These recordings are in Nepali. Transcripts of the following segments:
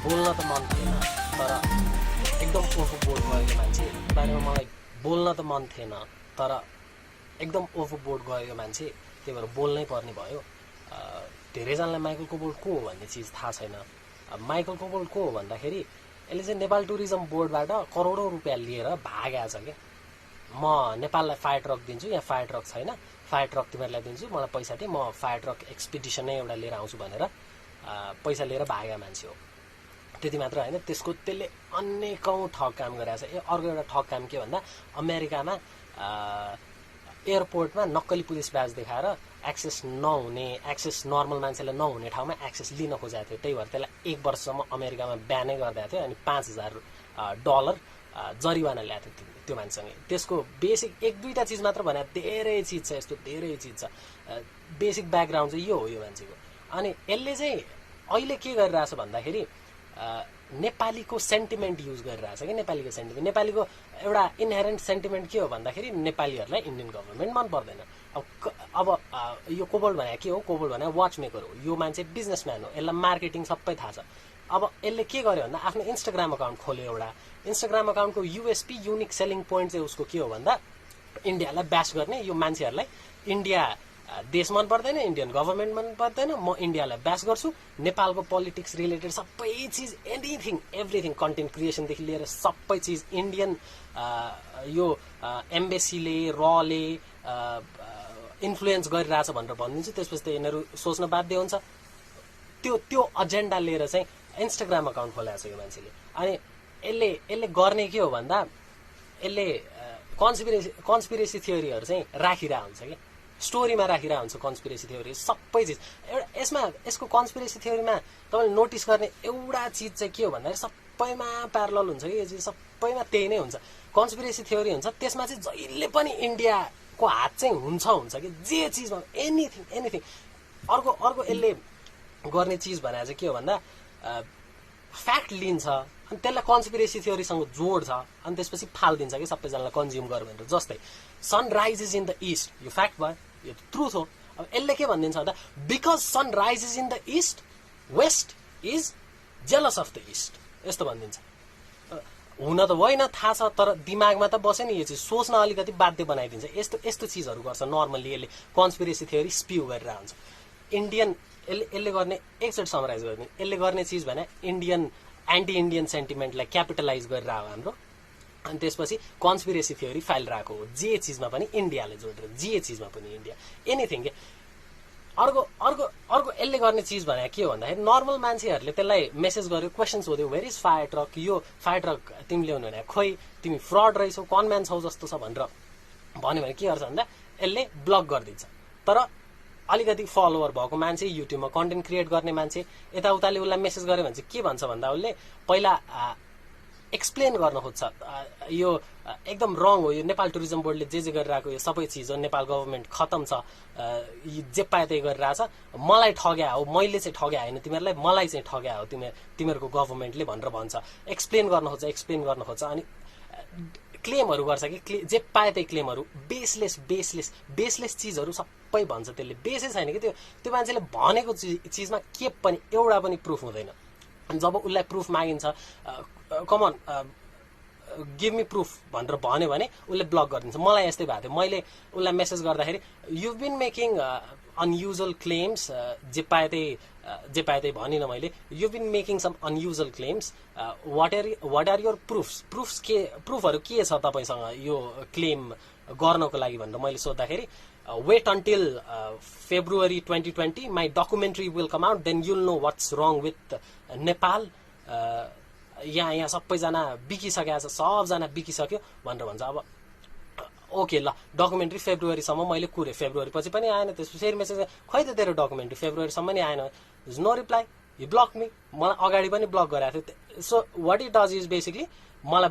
बोल्न त मन थिएन तर एकदम ओभरबोर्ड गएको मान्छे बारेमा मलाई बोल्न त मन थिएन तर एकदम ओभरबोर्ड गएको मान्छे त्यही भएर बोल्नै पर्ने भयो। धेरैजनालाई माइकल कोबोल्ट को हो भन्ने चिज थाहा छैन। माइकल कोबोल्ट को हो भन्दाखेरि यसले चाहिँ नेपाल टुरिज्म बोर्डबाट करोडौँ रुपियाँ लिएर भागेको छ क्या। म नेपाललाई फायर ट्रक दिन्छु, यहाँ फायर ट्रक छैन, फायर ट्रक तिमीहरूलाई दिन्छु, मलाई पैसा दे, म फायर ट्रक एक्सपिडिसनै एउटा लिएर आउँछु भनेर पैसा लिएर भागेको मान्छे हो। त्यति मात्र होइन, त्यसले अनेकौँ ठग काम गरिरहेको छ। अर्को एउटा ठग काम के भन्दा अमेरिकामा एयरपोर्टमा नक्कली पुलिस ब्याज देखाएर एक्सेस नर्मल मान्छेलाई नहुने ठाउँमा एक्सेस लिन खोजेको थियो। त्यही भएर त्यसलाई 1 वर्षसम्म अमेरिकामा ब्यानै गरिदिएको थियो अनि $5,000 जरिवाना ल्याएको थियो त्यो मान्छेसँगै। त्यसको बेसिक 1-2टा चिज मात्र भने, धेरै चिज छ, यस्तो धेरै चिज छ। बेसिक ब्याकग्राउन्ड चाहिँ यो हो यो मान्छेको। अनि यसले चाहिँ अहिले के गरिरहेछ भन्दाखेरि नेपालीको सेन्टिमेन्ट युज गरिरहेछ कि। नेपालीको सेन्टिमेन्ट, नेपालीको एउटा इनहेरेन्ट सेन्टिमेन्ट के हो भन्दाखेरि नेपालीहरूलाई इन्डियन गभर्मेन्ट मन पर्दैन। अब यो कोबोल्ट भने के हो? कोबोल्ट भने वाच मेकर हो। यो मान्छे बिजनेसम्यान हो, यसलाई मार्केटिङ सबै थाहा छ। अब यसले के गर्यो भन्दा आफ्नो इन्स्टाग्राम अकाउन्ट खोल्यो। एउटा इन्स्टाग्राम अकाउन्टको युएसपी युनिक सेलिङ पोइन्ट चाहिँ उसको के हो भन्दा इन्डियालाई ब्यास गर्ने। यो मान्छेहरूलाई इन्डिया देश मन पर्दैन, इन्डियन गभर्मेन्ट मन पर्दैन, म इन्डियालाई ब्यास गर्छु। नेपालको पोलिटिक्स रिलेटेड सबै चिज, एनिथिङ एभ्रिथिङ, कन्टेन्ट क्रिएसनदेखि लिएर सबै चिज इन्डियन यो एम्बेसीले रले इन्फ्लुएन्स गरिरहेछ भनेर भनिदिन्छु। त्यसपछि त यिनीहरू सोच्न बाध्य हुन्छ। त्यो एजेन्डा लिएर चाहिँ इन्स्टाग्राम अकाउन्ट खोलेको छ यो मान्छेले। अनि यसले गर्ने के हो भन्दा यसले कन्सपिरेसी थियोरीहरू चाहिँ राखिरहेको हुन्छ कि, स्टोरीमा राखिरहेको हुन्छ कन्सपिरेसी थ्योरी सबै चिज। एउटा यसको कन्सपिरेसी थ्योरीमा तपाईँले नोटिस गर्ने एउटा चिज चाहिँ के हो भन्दाखेरि सबैमा प्यारलल हुन्छ कि, यो चिज सबैमा त्यही नै हुन्छ। कन्सपिरेसी थ्योरी हुन्छ त्यसमा चाहिँ जहिले पनि इन्डियाको हात चाहिँ हुन्छ कि, जे चिजमा एनिथिङ। अर्को यसले गर्ने चिज भनेर चाहिँ के हो भन्दा फ्याक्ट लिन्छ अनि त्यसलाई कन्सपिरेसी थ्योरीसँग जोड्छ अनि त्यसपछि फालिदिन्छ कि सबैजनालाई कन्ज्युम गर भनेर। जस्तै sun rises in the east, यो फ्याक्ट भयो, यो ट्रुथ हो। अब यसले के भनिदिन्छ भन्दा because sun rises in the east west is jealous of the east, यस्तो भनिदिन्छ। हुन त होइन, थाहा छ, तर दिमागमा त बस्यो नि यो चिज, सोच्न अलिकति बाध्य बनाइदिन्छ। यस्तो चिजहरू गर्छ नर्मल्ली यसले, कन्सपिरेसी थ्योरी स्प्यू गरेर हुन्छ। यसले गर्ने एकचोटि समराइज गर्ने, यसले गर्ने चिज भने एन्टी इन्डियन सेन्टिमेन्टलाई क्यापिटलाइज गरेर हो हाम्रो। अनि त्यसपछि कन्सपिरेसी थ्योरी फालिरहेको हो जे चिजमा पनि इन्डियाले जोडेर, जे चिजमा पनि इन्डिया, एनिथिङ के। अर्को यसले गर्ने चिज भने के हो भन्दाखेरि नर्मल मान्छेहरूले त्यसलाई मेसेज गर्यो, क्वेसन्स सोध्यो, वेयर इज फायर ट्रक, यो फायर ट्रक तिमी ल्याउनु भने खोइ तिमी फ्रड रहेछौ, कनम्यान छौ जस्तो छ भनेर भन्यो भने के गर्छ भन्दा यसले ब्लक गरिदिन्छ। तर अलिकति फलोवर भएको मान्छे, युट्युबमा कन्टेन्ट क्रिएट गर्ने मान्छे, यताउताले उसलाई मेसेज गर्यो भने चाहिँ के भन्छ भन्दा उसले पहिला एक्सप्लेन गर्न खोज्छ, यो एकदम रङ हो, यो नेपाल टुरिज्म बोर्डले जे गरिरहेको यो सबै चिज हो, नेपाल गभर्मेन्ट खतम छ, जे पाए त्यही गरिरहेछ, मलाई ठग्या हो, मैले चाहिँ ठग्या होइन तिमीहरूलाई, मलाई चाहिँ ठग्या हो तिमीहरूको गभर्मेन्टले भनेर भन्छ। एक्सप्लेन गर्न खोज्छ अनि क्लेमहरू गर्छ कि जे पाए त्यही क्लेमहरू, बेसलेस चिजहरू सबै भन्छ। त्यसले बेसै छैन कि त्यो मान्छेले भनेको चिजमा के पनि एउटा पनि प्रुफ हुँदैन। जब उसलाई प्रुफ मागिन्छ, कमन गिभ मी प्रुफ भनेर भन्यो भने उसले ब्लक गरिदिन्छ। मलाई यस्तै भएको थियो, मैले उसलाई मेसेज गर्दाखेरि you been making unusual claims, जे पाए त्यही भनिनँ मैले, you been making some unusual claims, what are your प्रुफहरू के छ तपाईँसँग यो क्लेम गर्नको लागि भनेर मैले सोद्धाखेरि weight until February 2020 my documentary will come out, then you'll know what's wrong with Nepal. यहाँ सबैजना बिकिसकेको छ, सबजना बिकिसक्यो भनेर भन्छ। अब ओके ल, डकुमेन्ट्री फेब्रुअरीसम्म मैले कुरेँ, फेब्रुअरी पछि पनि आएन, त्यसपछि फेरि मेसेज खै त तेरो डकुमेन्ट्री फेब्रुअरीसम्म नि आएन, no reply, you block me. मलाई अगाडि पनि ब्लक गरेको थियो। So what it does is basically मलाई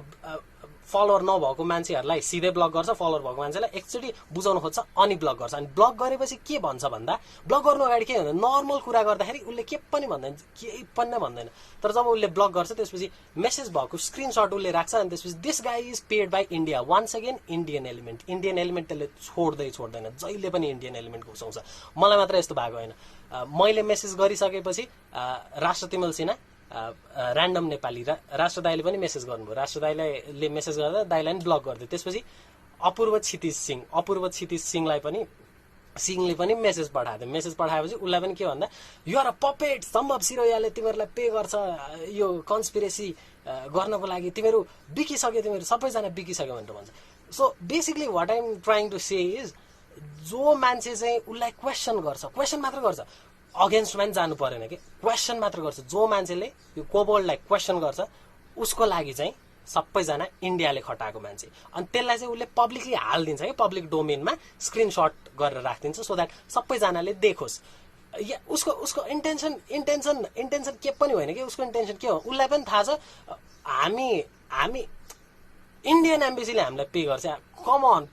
फलोवर नभएको मान्छेहरूलाई सिधै ब्लक गर्छ, फलोवर भएको मान्छेलाई एकचोटि बुझाउन खोज्छ अनि ब्लक गर्छ। अनि ब्लक गरेपछि के भन्छ भन्दा ब्लक गर्नु अगाडि के भन्दा नर्मल कुरा गर्दाखेरि उसले के पनि भन्दैन, केही पनि नै भन्दैन। तर जब उसले ब्लक गर्छ त्यसपछि मेसेज भएको स्क्रिनसट उसले राख्छ अनि त्यसपछि this guy is paid by India, once again Indian element त्यसले छोड्दैन, जहिले पनि इन्डियन एलिमेन्ट घुसाउँछ। मलाई मात्र यस्तो भएको होइन, मैले मेसेज गरिसकेपछि राष्ट्र तिमल सिन्हा ऱ्यान्डम नेपाली राष्ट्र दाईले पनि मेसेज गर्नुभयो, राष्ट्र दाईले मेसेज गर्दा दाईलाई पनि ब्लक गरिदियो। त्यसपछि अपूर्व क्षितिज सिंहले पनि मेसेज पठाएको थियो। मेसेज पठाएपछि उसलाई पनि के भन्दा, यु आर अ पपेट, सम्भव सिरोयाले तिमीहरूलाई पे गर्छ यो कन्सपिरेसी गर्नको लागि, तिमीहरू बिकिसक्यो, तिमीहरू सबैजना बिकिसक्यो भनेर भन्छ। So basically what I am trying to say is, जो मान्छे चाहिँ उसलाई क्वेसन मात्र गर्छ, अगेन्स्टमा पनि जानु परेन कि, क्वेसन मात्र गर्छ, जो मान्छेले यो कोबोल्डलाई क्वेसन गर्छ उसको लागि चाहिँ सबैजना इन्डियाले खटाएको मान्छे। अनि त्यसलाई चाहिँ उसले पब्लिकली हालिदिन्छ कि, पब्लिक डोमेनमा स्क्रिनसट गरेर राखिदिन्छ, सो द्याट सबैजनाले देखोस्। या उसको इन्टेन्सन के पनि होइन कि, उसको इन्टेन्सन के हो उसलाई पनि थाहा छ। हामी इन्डियन एम्बेसीले हामीलाई पे गर्छ, कम on,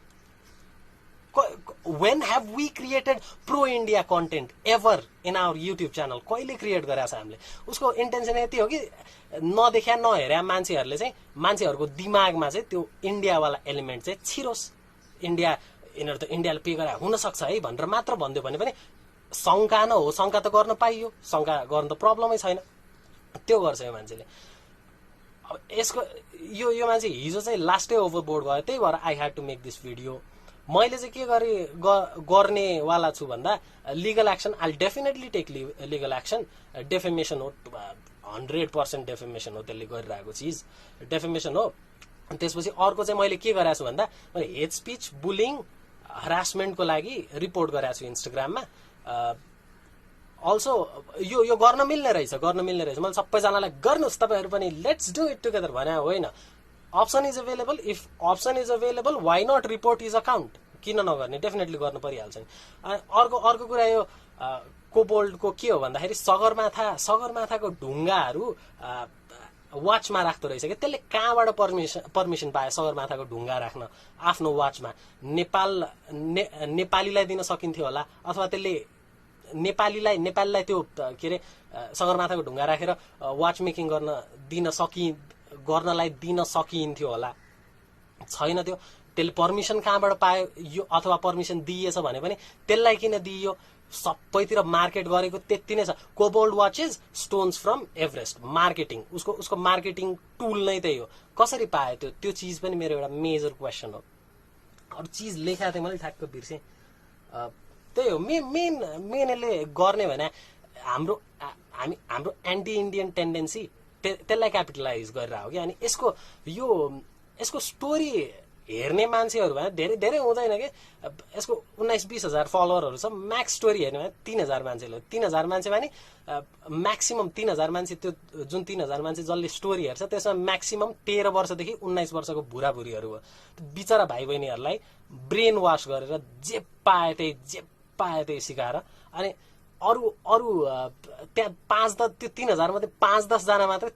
when have we created pro India content ever in our YouTube channel? कहिले क्रिएट गरेको छ हामीले? उसको इन्टेन्सन यति हो कि नदेखा नहेरे मान्छेहरूले चाहिँ, मान्छेहरूको दिमागमा चाहिँ त्यो इन्डियावाला एलिमेन्ट चाहिँ छिरोस्, यिनीहरू त इन्डियाले पे गरे हुन सक्छ है भनेर मात्र भनिदियो भने पनि शङ्का न हो, शङ्का त गर्न पाइयो, शङ्का गर्न त प्रब्लमै छैन, त्यो गर्छ यो मान्छेले। अब यसको यो मान्छे हिजो चाहिँ लास्टै ओभरबोर्ड भयो, त्यही भएर I had to make this video. मैले चाहिँ के गर्नेवाला छु भन्दा, legal action, I definitely take legal action. Defamation हो, 100% डेफेमेसन हो त्यसले गरिरहेको चिज, डेफेमेसन हो। त्यसपछि अर्को चाहिँ मैले के गरेको छु भन्दा, मैले हेट स्पिच, बुलिङ, हरासमेन्टको लागि रिपोर्ट गरेको छु इन्स्टाग्राममा। अल्सो यो गर्न मिल्ने रहेछ। मैले सबैजनालाई गर्नुहोस्, तपाईँहरू पनि लेट्स डु इट टुगेदर भने होइन। Option is available, if option is available why not report is account, किन नगर्ने, डेफिनेटली गर्न परिहाल्छ नि। अर्को कुरा यो कोबोल्डको के हो भन्दाखेरि, सगरमाथाको ढुङ्गाहरू वाचमा राख्दो रहेछ कि, त्यसले कहाँबाट पर्मिसन पायो सगरमाथाको ढुङ्गा राख्न आफ्नो वाचमा? नेपालीलाई दिन सकिन्थ्यो होला, अथवा त्यसले नेपालीलाई त्यो के अरे सगरमाथाको ढुङ्गा राखेर वाच मेकिङ गर्नलाई दिन सकिन्थ्यो होला, छैन त्यो। त्यसले पर्मिसन कहाँबाट पायो यो, अथवा पर्मिसन दिइएछ भने पनि त्यसलाई किन दिइयो? सबैतिर मार्केट गरेको त्यति नै छ। Kobold watches, stones from Everest, marketing, उसको मार्केटिङ टुल नै त्यही हो। कसरी पायो त्यो चिज पनि मेरो एउटा मेजर क्वेसन हो। अरू चिज लेखाएको थिएँ मैले, ठ्याक्क बिर्सेँ। त्यही हो मेन यसले गर्ने भने हाम्रो एन्टी इन्डियन टेन्डेन्सी, त्यसलाई क्यापिटलाइज गरेर हो कि। अनि यसको स्टोरी हेर्ने मान्छेहरू भने धेरै हुँदैन कि। यसको 19-20 हजार फलोवरहरू छ, म्याक्स स्टोरी हेर्ने भने 3,000 मान्छेले, 3,000 मान्छे भने म्याक्सिमम 3,000 मान्छे, त्यो जुन 3,000 मान्छे जसले स्टोरी हेर्छ त्यसमा म्याक्सिमम 13 वर्षदेखि 19 वर्षको बुढाबुढीहरू हो। बिचरा भाइ बहिनीहरूलाई ब्रेन वास गरेर जे पाए त्यही सिकाएर, अनि अरू त्यहाँ त्यो 3,000 मध्ये 5-10 जना मात्रै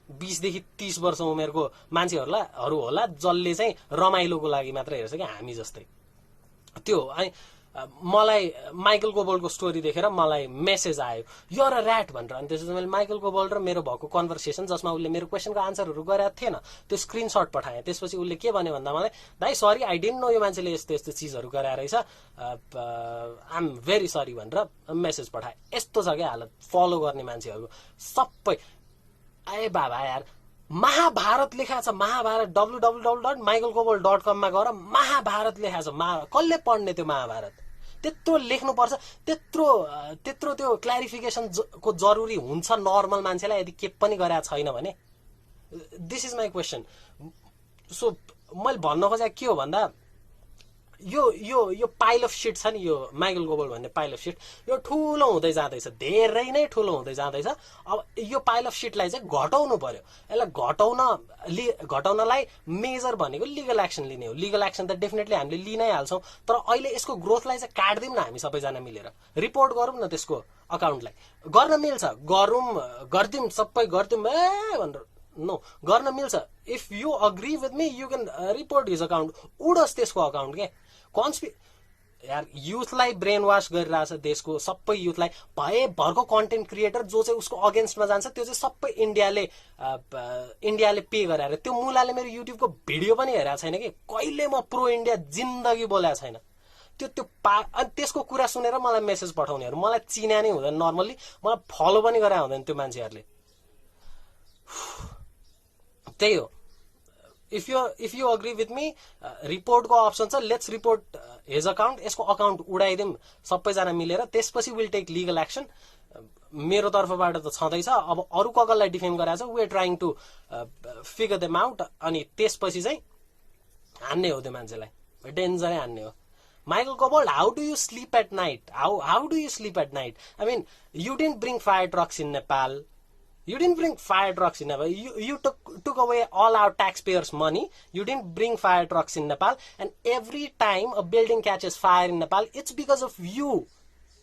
20 देखि 30 वर्ष उमेरको मान्छेहरू होला जसले चाहिँ रमाइलोको लागि मात्र हेर्छ कि हामी जस्तै। त्यो अनि मलाई माइकल कोबोल्डको स्टोरी देखेर मलाई मेसेज आयो, यु आर अ ऱ्याट भनेर। अनि त्यसपछि मैले माइकल कोबोल्ड र मेरो भएको कन्भर्सेसन, जसमा उसले मेरो क्वेसनको आन्सरहरू गरेको थिएन, त्यो स्क्रिनसट पठाएँ। त्यसपछि उसले के भन्यो भन्दा मलाई, दाइ सरी, आई डिन्ट नो यो मान्छेले यस्तो चिजहरू गराएर रहेछ, आइ एम भेरी सरी भनेर मेसेज पठाएँ। यस्तो छ क्या हालत फलो गर्ने मान्छेहरूको सबै। ए बाबा यार, महाभारत लेखा छ, महाभारत www.michaelkobold.com मा गएर महाभारत लेखा छ। कसले पढ्ने त्यो महाभारत? त्यत्रो लेख्नुपर्छ, त्यत्रो त्यो क्ल्यारिफिकेसन को जरुरी हुन्छ नर्मल मान्छेलाई यदि के पनि गरेको छैन भने? This is my question. So मैले भन्न खोजेको के हो भन्दा, यो पाइल अफ सिट छ नि, यो माइकल कोबोल्ड भन्ने पाइल अफ सिट, यो ठुलो हुँदै जाँदैछ, धेरै नै ठुलो हुँदै जाँदैछ। अब यो पाइल अफ सिटलाई चाहिँ घटाउनु पर्यो। यसलाई घटाउनलाई मेजर भनेको लिगल एक्सन लिने हो। लिगल एक्सन त डेफिनेटली हामीले लिनै हाल्छौँ, तर अहिले यसको ग्रोथलाई चाहिँ काट्दिउँ न हामी सबैजना मिलेर, रिपोर्ट गरौँ न त्यसको अकाउन्टलाई। गर्न मिल्छ, गरिदिउँ, सबै गरिदिउँ भनेर, नो, गर्न मिल्छ। If you agree with me you can report his account, उडोस् त्यसको अकाउन्ट के। यार युथलाई ब्रेन वास गरिरहेछ देशको सबै युथलाई। भरको कन्टेन्ट क्रिएटर जो चाहिँ उसको अगेन्स्टमा जान्छ त्यो चाहिँ सबै इन्डियाले पे गराएर, त्यो मुलाले मेरो युट्युबको भिडियो पनि हेरेको छैन कि, कहिले म प्रो इन्डिया जिन्दगी बोलेको छैन। अनि त्यसको कुरा सुनेर मलाई मेसेज पठाउनेहरू मलाई चिन्या नै हुँदैन, नर्मल्ली मलाई फलो पनि गरे हुँदैन त्यो मान्छेहरूले। त्यही हो। If you agree with me, रिपोर्टको अप्सन छ, लेट्स रिपोर्ट हिज अकाउन्ट, यसको अकाउन्ट उडाइदिउँ सबैजना मिलेर, त्यसपछि विल टेक लिगल एक्सन। मेरो तर्फबाट त छँदैछ, अब अरू कसलाई डिफेम गराएको छ, we are trying to figure them out, अनि त्यसपछि चाहिँ हान्ने हो त्यो मान्छेलाई, डेन्जरै हान्ने हो। Michael Cobold, how do you sleep at night? How do you sleep at night? I mean, you didn't bring fire trucks in Nepal. You didn't bring fire trucks in Nepal. You took away all our taxpayers' money. You didn't bring fire trucks in Nepal. And every time a building catches fire in Nepal, it's because of you.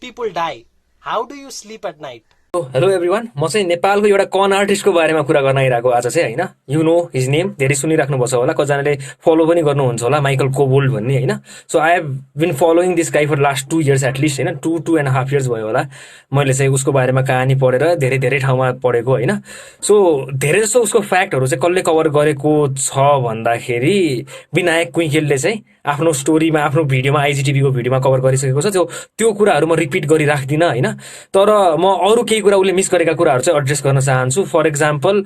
People die. How do you sleep at night? Hello everyone, म चाहिँ नेपालको एउटा कन आर्टिस्टको बारेमा कुरा गर्न आइरहेको आज चाहिँ होइन। यु नो हिज नेम, धेरै सुनिराख्नु पर्छ होला, कतिजनाले फलो पनि गर्नुहुन्छ होला, माइकल कोबोल्ड भन्ने होइन। So I have been following this guy for last 2 years at least होइन, 2.5 years भयो होला मैले चाहिँ उसको बारेमा कहानी पढेर धेरै ठाउँमा पढेको होइन। सो धेरै जस्तो उसको फ्याक्टहरू चाहिँ कसले कभर गरेको छ भन्दाखेरि विनायक कुइखेलले चाहिँ आफ्नो स्टोरीमा, आफ्नो भिडियोमा, आइजिटिभीको भिडियोमा कभर गरिसकेको छ। त्यो कुराहरू म रिपिट गरिराख्दिनँ होइन, तर म अरू केही कुरा उसले मिस गरेका कुराहरू चाहिँ एड्रेस गर्न चाहन्छु। For example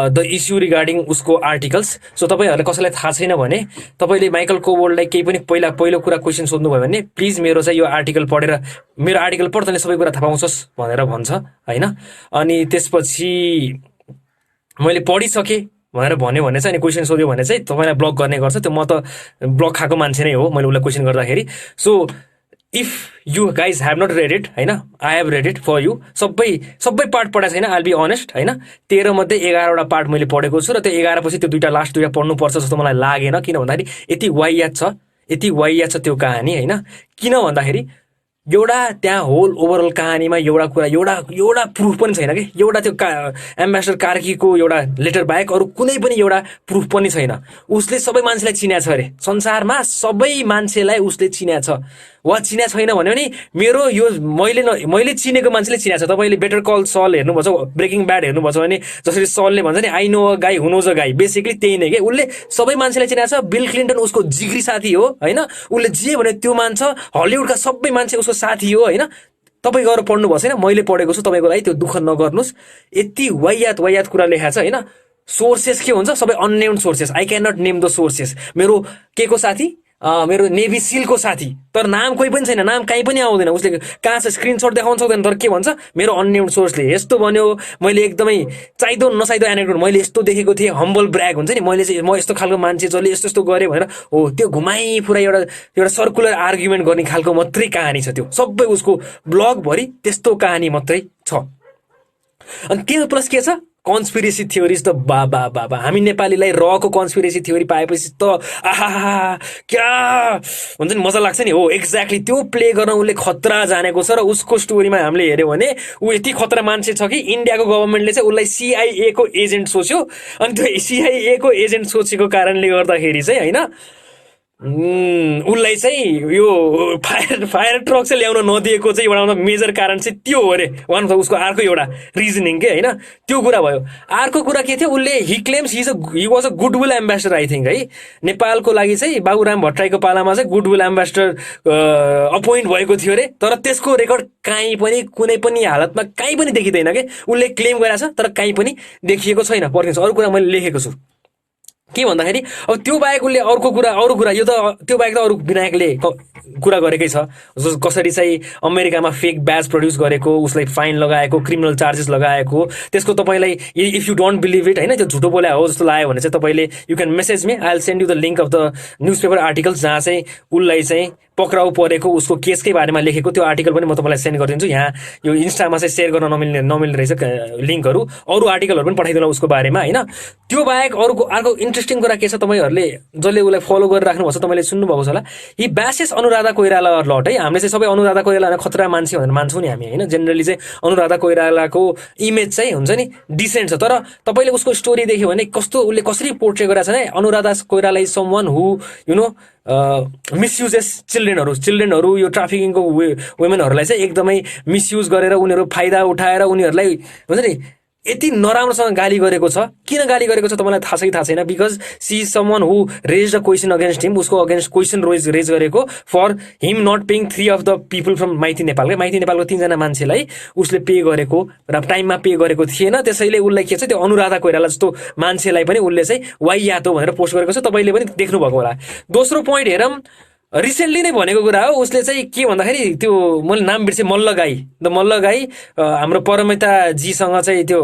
the issue regarding उसको आर्टिकल्स। सो तपाईँहरूले कसैलाई थाहा छैन भने तपाईँले माइकल कोबोल्डलाई केही पनि पहिलो कुरा क्वेसन सोध्नुभयो भने प्लिज मेरो चाहिँ यो आर्टिकल पढेर, मेरो आर्टिकल पढ, तैँले सबै कुरा थाहा पाउँछस् भनेर भन्छ होइन। अनि त्यसपछि मैले पढिसकेँ भनेर भन्यो भने चाहिँ, अनि क्वेसन सोध्यो भने चाहिँ तपाईँलाई ब्लक गर्ने गर्छ। त्यो म त ब्लक खाएको मान्छे नै हो मैले उसलाई क्वेसन गर्दाखेरि। So if you guys have not read it होइन, I have read it for you. सबै पार्ट पढाएको छैन, आइल बी अनेस्ट होइन। 13 मध्ये 11वटा पार्ट मैले पढेको छु, र त्यो 11 पछि त्यो लास्ट दुईटा पढ्नुपर्छ जस्तो मलाई लागेन। किन भन्दाखेरि यति वाहियात छ त्यो कहानी होइन। किन भन्दाखेरि एउटा त्यहाँ होल ओभरअल कहानीमा एउटा कुरा, एउटा प्रुफ पनि छैन कि, एउटा त्यो एम्बेसडर कार्कीको एउटा लेटर बाहेक अरू कुनै पनि एउटा प्रुफ पनि छैन। उसले सबै मान्छेलाई चिन्याछ अरे, संसारमा सबै मान्छेलाई उसले चिन्याछ वा चिन्या छैन भन्यो भने मेरो यो मैले चिनेको मान्छेले चिन्याछ। तपाईँले बेटर कल सल हेर्नुपर्छ, ब्रेकिङ ब्याड हेर्नुपर्छ भने जसरी सलले भन्छ नि I know a guy who knows a guy, basically त्यही नै के, उसले सबै मान्छेलाई चिन्याछ। बिल क्लिन्टन उसको जिग्री साथी हो होइन, उसले जे भन्यो त्यो मान्छ, हलिउडका सबै मान्छे उसको साथी हो होइन। तपाईँ गएर पढ्नु भएको छैन, मैले पढेको छु, तपाईँको लागि त्यो दुःख नगर्नुहोस्। यति वाहियात कुरा लेखाएको छ होइन। सोर्सेस के हुन्छ, सबै unnamed sources, I can not name the sources. मेरो के को साथी, मेरो नेभी सिलको साथी, तर नाम कोही पनि छैन, नाम कहीँ पनि आउँदैन। उसले कहाँ छ स्क्रिनसट देखाउन सक्दैन, तर के भन्छ मेरो अननेम्ड सोर्सले यस्तो भन्यो। मैले एकदमै चाहिदो नचाहिदो एनेक्डोट मैले यस्तो देखेको थिएँ, हम्बल ब्र्याग हुन्छ नि, मैले चाहिँ म यस्तो खालको मान्छे जसले यस्तो गरेँ भनेर हो, त्यो घुमाइ पुरा एउटा सर्कुलर आर्ग्युमेन्ट गर्ने खालको मात्रै कहानी छ। त्यो सबै उसको ब्लगभरि त्यस्तो कहानी मात्रै छ। अनि त्यो प्लस के छ, कन्सपिरेसी थ्योरिज त बाबा हामी नेपालीलाई रको कन्सपिरेसी थ्योरी पाएपछि त आहा क्या हुन्छ नि, मजा लाग्छ नि। हो एक्ज्याक्टली त्यो प्ले गर्न उसले खतरा जानेको छ, र उसको स्टोरीमा हामीले हेऱ्यौँ भने ऊ यति खतरा मान्छे छ कि इन्डियाको गभर्मेन्टले चाहिँ उसलाई CIA को एजेन्ट सोच्यो। अनि त्यो CIA को एजेन्ट सोचेको कारणले गर्दाखेरि चाहिँ होइन, उसलाई चाहिँ यो फायर ट्रक चाहिँ ल्याउन नदिएको चाहिँ एउटा मेजर कारण चाहिँ त्यो हो अरे, वान अफ उसको अर्को एउटा रिजनिङ के होइन। त्यो कुरा भयो। अर्को कुरा के थियो, उसले he claims he was a goodwill ambassador I think है। नेपालको लागि चाहिँ बाबुराम भट्टराईको पालामा चाहिँ गुडविल एम्बेसडर अपोइन्ट भएको थियो अरे, तर त्यसको रेकर्ड कहीँ पनि कुनै पनि हालतमा कहीँ पनि देखिँदैन के। उसले क्लेम गरेको छ तर कहीँ पनि देखिएको छैन। पर्खिन्छ, अरू कुरा मैले लेखेको छु के भन्दाखेरि, अब त्यो बाहेक उसले अरू कुरा यो त त्यो बाहेक त अरू विनायकले कुरा गरेकै छ। कसरी चाहिँ अमेरिकामा फेक ब्याज प्रड्युस गरेको, उसलाई फाइन लगाएको, क्रिमिनल चार्जेस लगाएको, त्यसको तपाईँलाई if you don't believe it होइन, त्यो झुटो बोल्या हो जस्तो लाग्यो भने चाहिँ तपाईँले you can message me, I will send you the link of the news paper articles जहाँ चाहिँ उसलाई चाहिँ पक्राउ परेको उसको केसकै बारेमा लेखेको त्यो आर्टिकल पनि म तपाईँलाई सेन्ड गरिदिन्छु। यहाँ यो इन्स्टामा चाहिँ सेयर गर्न नमिल्ने रहेछ लिङ्कहरू, अरू आर्टिकलहरू पनि पठाइदिनु उसको बारेमा होइन। त्यो बाहेक अर्को इन्ट्रेस्टिङ कुरा के छ, तपाईँहरूले जसले उसलाई फलो गरेर राख्नुभएको छ तपाईँले सुन्नुभएको छ होला, यी ब्यासेस अनुराधा कोइराला लट है। हामीले चाहिँ सबै अनुराधा कोइराला खतरा मान्छे भनेर मान्छौँ नि हामी होइन। जेनरली चाहिँ अनुराधा कोइरालाको इमेज चाहिँ हुन्छ नि डिसेन्ट छ, तर तपाईँले उसको स्टोरी देख्यो भने कस्तो उसले कसरी पोर्ट्रे गरेको छ भने, Anuradha Koirala is someone who you know misuses चिल्ड्रेनहरू यो ट्राफिकिङको वुमेनहरूलाई चाहिँ एकदमै मिसयुज गरेर उनीहरू फाइदा उठाएर उनीहरूलाई हुन्छ नि यति नराम्रोसँग गाली गरेको छ। किन गाली गरेको छ तपाईँलाई थाहा छ कि थाहा छैन? Because she is someone who raise a question against him. उसको अगेन्स्ट क्वेसन रेज गरेको for him not paying 3 of the people from Maiti Nepal. माइती नेपालको 3 जना मान्छेलाई उसले पे गरेको र टाइममा पे गरेको थिएन। त्यसैले उसलाई के छ, त्यो अनुराधा कोइराला जस्तो मान्छेलाई पनि उसले चाहिँ वाइयात हो भनेर पोस्ट गरेको छ। तपाईँले पनि देख्नुभएको होला। दोस्रो पोइन्ट हेरौँ, रिसेन्टली नै भनेको कुरा हो। उसले चाहिँ के भन्दाखेरि त्यो मैले नाम बिर्सेँ, मल्ल गाई हाम्रो परमिताजीसँग चाहिँ त्यो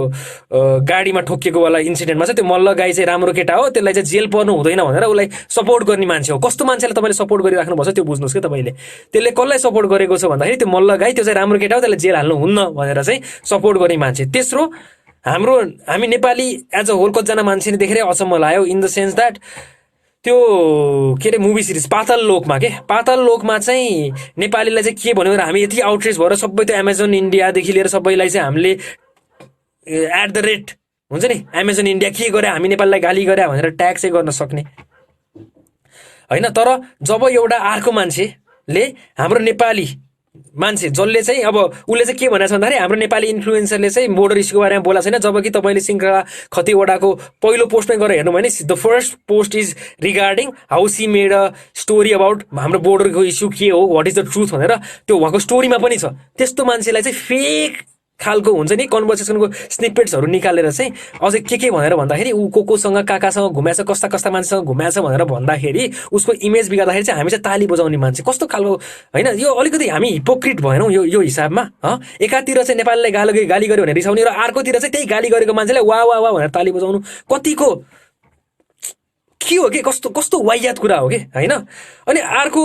गाडीमा ठोकिएको वाला इन्सिडेन्टमा चाहिँ त्यो मल्ल गाई चाहिँ राम्रो केटा हो, त्यसलाई चाहिँ जेल पर्नु हुँदैन भनेर उसलाई सपोर्ट गर्ने मान्छे हो। कस्तो मान्छेलाई तपाईँले सपोर्ट गरिराख्नु भएको छ त्यो बुझ्नुहोस् कि तपाईँले। त्यसले कसलाई सपोर्ट गरेको छ भन्दाखेरि त्यो मल्ल गाई, त्यो चाहिँ राम्रो केटा हो, त्यसलाई जेल हाल्नु हुन्न भनेर चाहिँ सपोर्ट गर्ने मान्छे। तेस्रो, हामी नेपाली एज अ होल कतिजना मान्छेले देखेर अचम्म लाग्यो इन द सेन्स द्याट त्यो के अरे मुभी सिरिज पाताल लोकमा चाहिँ नेपालीलाई चाहिँ के भन्यो भने हामी यति आउटरेज भएर सबै त्यो एमाजोन इन्डियादेखि लिएर सबैलाई चाहिँ हामीले एट द रेट हुन्छ नि, एमाजोन इन्डिया के गरे, हामी नेपालीलाई गाली गरे भनेर ट्याग चाहिँ गर्न सक्ने होइन। तर जब एउटा अर्को मान्छेले हाम्रो नेपाली मान्छे जसले चाहिँ अब उसले चाहिँ के भनेको छ भन्दाखेरि हाम्रो नेपाली इन्फ्लुएन्सरले चाहिँ बोर्डर इस्युको बारेमा बोला छैन, जबकि तपाईँले श्रृङ्खला खतिवडाको पहिलो पोस्टमै गएर हेर्नु भने the first post is regarding how C made a story about हाम्रो बोर्डरको इस्यु के हो, व्हाट इज द ट्रुथ भनेर त्यो उहाँको स्टोरीमा पनि छ। त्यस्तो मान्छेलाई चाहिँ फेक खालको हुन्छ नि कन्भर्सेसनको स्निपेट्सहरू निकालेर चाहिँ अझै के भनेर भन्दाखेरि ऊ कोसँग काकासँग घुमाएछ, कस्ता मान्छेसँग घुमाएछ भनेर भन्दाखेरि उसको इमेज बिगार्दाखेरि चाहिँ हामी चाहिँ ताली बजाउने मान्छे कस्तो खालको होइन। यो अलिकति हामी हिपोक्रिट भएनौँ यो हिसाबमा। एकातिर चाहिँ नेपालीलाई गाली गर्यो भने रिसाउने र अर्कोतिर चाहिँ त्यही गाली गरेको मान्छेलाई वा भनेर ताली बजाउनु कतिको के हो कि कस्तो वाइयात कुरा हो कि होइन। अनि अर्को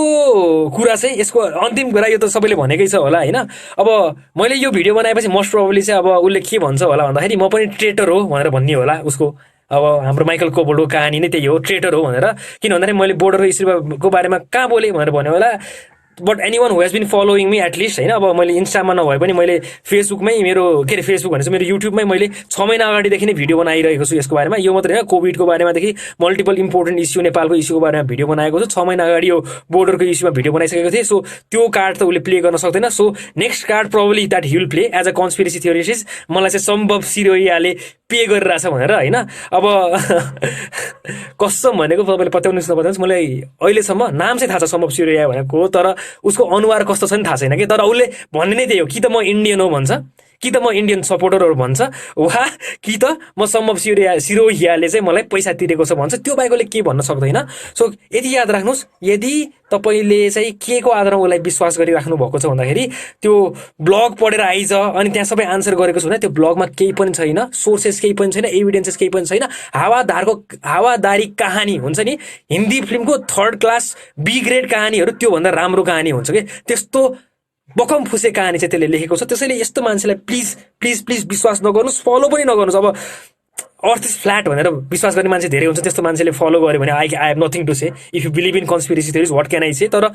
कुरा चाहिँ यसको अन्तिम कुरा, यो त सबैले भनेकै छ होला होइन। अब मैले यो भिडियो बनाएपछि मोस्ट प्रोबेबली चाहिँ अब उसले के भन्छ होला भन्दाखेरि म पनि ट्रेटर हो भनेर भन्ने होला उसको। अब हाम्रो माइकल कोबोल्टको कहानी नै त्यही हो, ट्रेटर हो भनेर। किन भन्दाखेरि मैले बोर्डर इस्युको बारेमा कहाँ बोलेँ भनेर भन्यो होला। But anyone who has been following me at least होइन, अब मैले इन्स्टामा नभए पनि मैले फेसबुकमै मेरो के अरे फेसबुक भनेपछि मेरो युट्युबमै मैले 6 महिना अगाडिदेखि नै भिडियो बनाइरहेको छु यसको बारेमा। यो मात्रै होइन, कोभिडको बारेमादेखि मल्टिपल इम्पोर्टेन्ट इस्यु नेपालको इस्युको बारेमा भिडियो बनाएको छु। 6 महिना अगाडि यो बोर्डरको इस्युमा भिडियो बनाइसकेको थिएँ। सो त्यो कार्ड त उसले प्ले गर्न सक्दैन। So next card probably that he will play as a conspiracy theorist. मलाई चाहिँ सम्भव सिरोहियाले पे गरिरहेछ भनेर होइन। अब कसम भनेको तपाईँले पत्याउनुहोस् नपत्याउनुहोस्, मलाई अहिलेसम्म नाम चाहिँ थाहा छ सम्भव सिरोहिया भनेको, तर उसको अनुहार कस्तो छ नि थाहा छैन कि। तर उसले भन्ने नै त्यही हो, कि त म इन्डियन हो भन्छ, कि त म इन्डियन सपोर्टरहरू भन्छ, वा कि त म सम्भव सिरोहियाले चाहिँ मलाई पैसा तिरेको छ भन्छ। त्यो बाहेक उसले के भन्न सक्दैन। सो यति याद राख्नुहोस्, यदि तपाईँले चाहिँ के को आधारमा उसलाई विश्वास गरिराख्नु भएको छ भन्दाखेरि त्यो ब्लग पढेर आइज अनि त्यहाँ सबै आन्सर गरेको छु भने त्यो ब्लगमा केही पनि छैन, सोर्सेस केही पनि छैन, एभिडेन्सेस केही पनि छैन। हावादारी कहानी हुन्छ नि, हिन्दी फिल्मको 3rd क्लास बी ग्रेड कहानीहरू त्योभन्दा राम्रो कहानी हुन्छ कि, त्यस्तो बकम फुसे कहानी चाहिँ त्यसले लेखेको छ। त्यसैले यस्तो मान्छेलाई प्लिज प्लिज प्लिज विश्वास नगर्नुहोस्, फलो पनि नगर्नुहोस्। अब अर्थ इज फ्ल्याट भनेर विश्वास गर्ने मान्छे धेरै हुन्छ, त्यस्तो मान्छेले फलो गर्यो भने I have nothing to say. If you believe in conspiracy theories what can I say. तर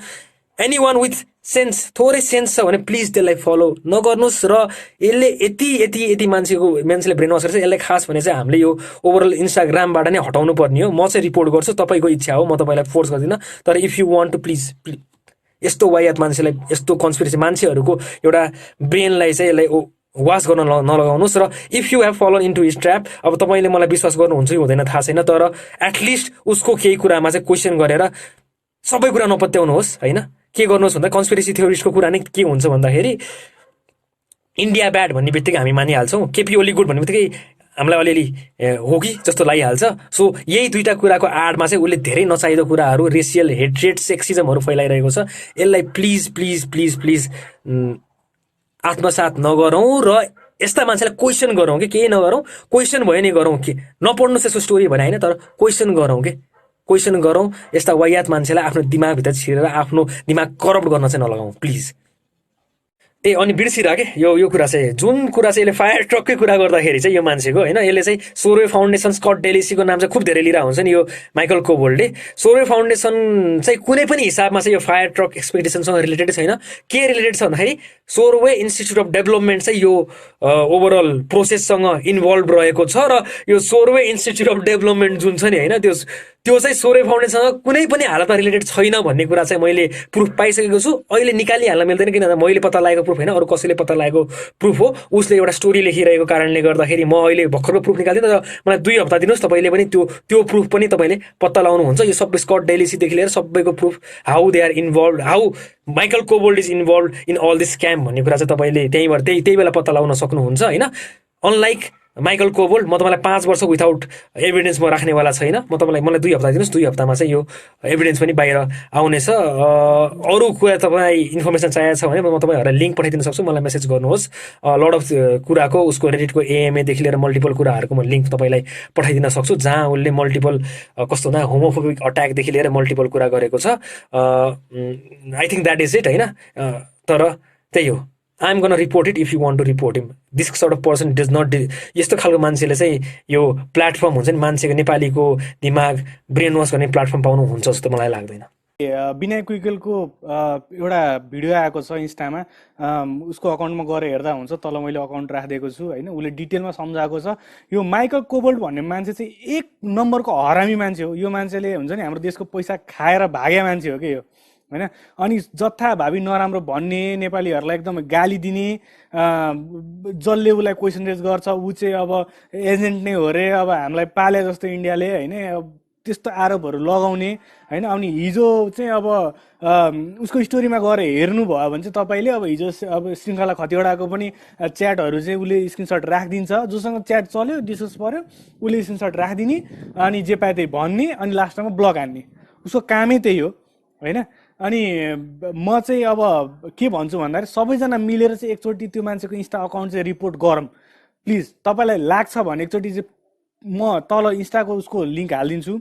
एनी वान विथ सेन्स, थोरै सेन्स छ भने प्लिज त्यसलाई फलो नगर्नुहोस्। र यसले यति मान्छेले ब्रेन वास गर्छ। यसलाई खास भने चाहिँ हामीले यो ओभरअल इन्स्टाग्रामबाट नै हटाउनु पर्ने हो। म चाहिँ रिपोर्ट गर्छु, तपाईँको इच्छा हो, म तपाईँलाई फोर्स गर्दिनँ। तर if you want to please यस्तो वाइयात मान्छेलाई, यस्तो कन्स्पिरेसी मान्छेहरूको एउटा ब्रेनलाई चाहिँ यसलाई वास गर्न नलगाउनुहोस्। र if you have फलोन into his trap, अब तपाईँले मलाई विश्वास गर्नुहुन्छ कि हुँदैन थाहा छैन, तर एटलिस्ट उसको केही कुरामा चाहिँ क्वेसन गरेर सबै कुरा नपत्याउनुहोस् होइन। के गर्नुहोस् भन्दा कन्स्पिरेसी थियोरिस्टको कुरा नै के हुन्छ भन्दाखेरि इन्डिया ब्याड भन्ने बित्तिकै हामी मानिहाल्छौँ, केपी ओली गुड भन्ने बित्तिकै हामीलाई अलिअलि हो कि जस्तो लागिहाल्छ। सो यही दुईवटा कुराको आडमा चाहिँ उसले धेरै नचाहिँदो कुराहरू, रेसियल हेट्रेड, सेक्सिजमहरू फैलाइरहेको छ। यसलाई प्लिज प्लिज प्लिज प्लिज आत्मसात नगरौँ र यस्ता मान्छेलाई क्वेसन गरौँ कि केही नगरौँ, क्वेसन भयो नि गरौँ कि नपढ्नुहोस् यसको स्टोरी भने होइन, तर क्वेसन गरौँ कि क्वेसन गरौँ। यस्ता वाइयात मान्छेलाई आफ्नो दिमागभित्र छिरेर आफ्नो दिमाग करप्ट गर्न चाहिँ नलगाउँ प्लिज। अनि बिर्सिरह के यो कुरा चाहिँ, जुन कुरा चाहिँ यसले फायर ट्रककै कुरा गर्दाखेरि चाहिँ यो मान्छेको होइन, यसले चाहिँ सोरवे फाउन्डेसन स्कट डेलिसीको नाम चाहिँ खुब धेरै लिएर हुन्छ नि यो माइकल कोबोल्टले। सोरवे फाउन्डेसन चाहिँ कुनै पनि हिसाबमा चाहिँ यो फायर ट्रक एक्सपेडिसनसँग रिलेटेड छैन। के रिलेटेड छ भन्दाखेरि सोरवे इन्स्टिट्युट अफ डेभलपमेन्ट चाहिँ यो ओभरअल प्रोसेससँग इन्भल्भ रहेको छ। र यो सोरवे इन्स्टिट्युट अफ डेभलपमेन्ट जुन छ नि होइन, त्यो त्यो चाहिँ सोरे फाउन्डेसनसँग कुनै पनि हालतमा रिलेटेड छैन भन्ने कुरा चाहिँ मैले प्रुफ पाइसकेको छु। अहिले निकालिहाल्न मिल्दैन, किनभने मैले पत्ता लागेको प्रुफ होइन, अरू कसैले पत्ता लागेको प्रुफ हो। उसले एउटा स्टोरी लेखिरहेको कारणले गर्दाखेरि म अहिले भर्खरको प्रुफ निकाल्दिनँ, तर मलाई 2 हप्ता दिनुहोस्, तपाईँले पनि त्यो प्रुफ पनि तपाईँले पत्ता लगाउनुहुन्छ। यो सबै स्कट डेलिसीदेखि लिएर सबैको proof, how they are involve, how Michael Kobold is involve in all this scam भन्ने कुरा चाहिँ तपाईँले त्यही बेला पत्ता लगाउन सक्नुहुन्छ होइन। अनलाइक माइकल कोबोल्ड, म तपाईँलाई 5 वर्ष विथाउट एभिडेन्स म राख्नेवाला छैन। मलाई 2 हप्ता दिनुहोस्, 2 हप्तामा चाहिँ यो एभिडेन्स पनि बाहिर आउनेछ। अरू कुरा तपाईँ इन्फर्मेसन चाहिएको छ भने म तपाईँहरूलाई लिङ्क पठाइदिन सक्छु, मलाई मेसेज गर्नुहोस्। लड अफ कुराको उसको रेडिटको एएमएदेखि लिएर मल्टिपल कुराहरूको म लिङ्क तपाईँलाई पठाइदिन सक्छु, जहाँ उसले मल्टिपल कस्तो हुँदा होमोफोबिक अट्याकदेखि लिएर मल्टिपल कुरा गरेको छ। I think that is it होइन। तर त्यही हो, I am gonna report it if you want to report him. This sort of person does not, यस्तो खालको मान्छेले चाहिँ यो प्लेटफर्म हुन्छ नि, मान्छेको नेपालीको दिमाग ब्रेन वास गर्ने प्लेटफर्म पाउनु हुन्छ जस्तो मलाई लाग्दैन। विनय कुइकेलको एउटा भिडियो आएको छ इन्स्टामा, उसको अकाउन्टमा गएर हेर्दा हुन्छ, तल मैले अकाउन्ट राखिदिएको छु होइन। उसले डिटेलमा सम्झाएको छ। यो माइकल कोबोल्ड भन्ने मान्छे चाहिँ 1 नम्बरको हरामी मान्छे हो। यो मान्छेले हुन्छ नि हाम्रो देशको पैसा खाएर भाग्या मान्छे हो कि यो होइन। अनि जथाभावी नराम्रो भन्ने, नेपालीहरूलाई एकदम गाली दिने, जसले उसलाई क्वेसन रेज गर्छ ऊ चाहिँ अब एजेन्ट नै हो रे, अब हामीलाई पाले जस्तो इन्डियाले होइन, त्यस्तो आरोपहरू लगाउने होइन। अनि हिजो चाहिँ अब उसको स्टोरीमा गएर हेर्नुभयो भने चाहिँ तपाईँले अब हिजो अब श्रृङ्खला खतिवडाको पनि च्याटहरू चाहिँ उसले स्क्रिनसट राखिदिन्छ। जोसँग च्याट चल्यो, डिस्कस पऱ्यो, उसले स्क्रिनसट राखिदिने, अनि जे पाए त्यही भन्ने, अनि लास्टमा ब्लक हान्ने। उसको कामै त्यही हो होइन। अनि म चाहिँ अब के भन्छु भन्दाखेरि सबैजना मिलेर चाहिँ एकचोटि त्यो मान्छेको इन्स्टा अकाउन्ट चाहिँ रिपोर्ट गरौँ प्लिज। तपाईँलाई लाग्छ भने एकचोटि चाहिँ म तल इन्स्टाको उसको लिङ्क हालिदिन्छु,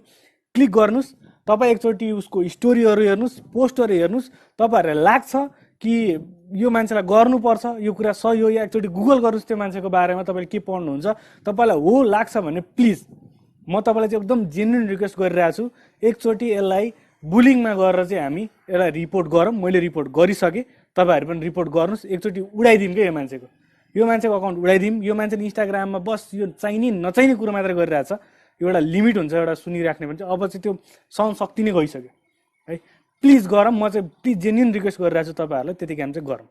क्लिक गर्नुहोस्। तपाईँ एकचोटि उसको स्टोरीहरू हेर्नुहोस्, पोस्टहरू हेर्नुहोस्। तपाईँहरूलाई लाग्छ कि यो मान्छेलाई गर्नुपर्छ, यो कुरा सही हो, या एकचोटि गुगल गर्नुहोस् त्यो मान्छेको बारेमा, तपाईँले के पढ्नुहुन्छ। तपाईँलाई हो लाग्छ भने प्लिज म तपाईँलाई चाहिँ एकदम जेन्युन रिक्वेस्ट गरिरहेको छु, एकचोटि यसलाई बुलिङमा गरेर चाहिँ हामी यसलाई रिपोर्ट गरौँ। मैले रिपोर्ट गरिसकेँ, तपाईँहरू पनि रिपोर्ट गर्नुहोस्। एकचोटि उडाइदिउँ क्या यो मान्छेको अकाउन्ट उडाइदिउँ। यो मान्छेले इन्स्टाग्राममा बस यो चाहिने नचाहिने कुरो मात्र गरिरहेछ। एउटा लिमिट हुन्छ एउटा सुनिराख्ने भने चाहिँ, अब चाहिँ त्यो सहन शक्ति नै गइसक्यो है। प्लिज गरौँ, म चाहिँ प्लिज जेन्युन रिक्वेस्ट गरिरहेको छु तपाईँहरूलाई, त्यतिकै हामी चाहिँ गरौँ।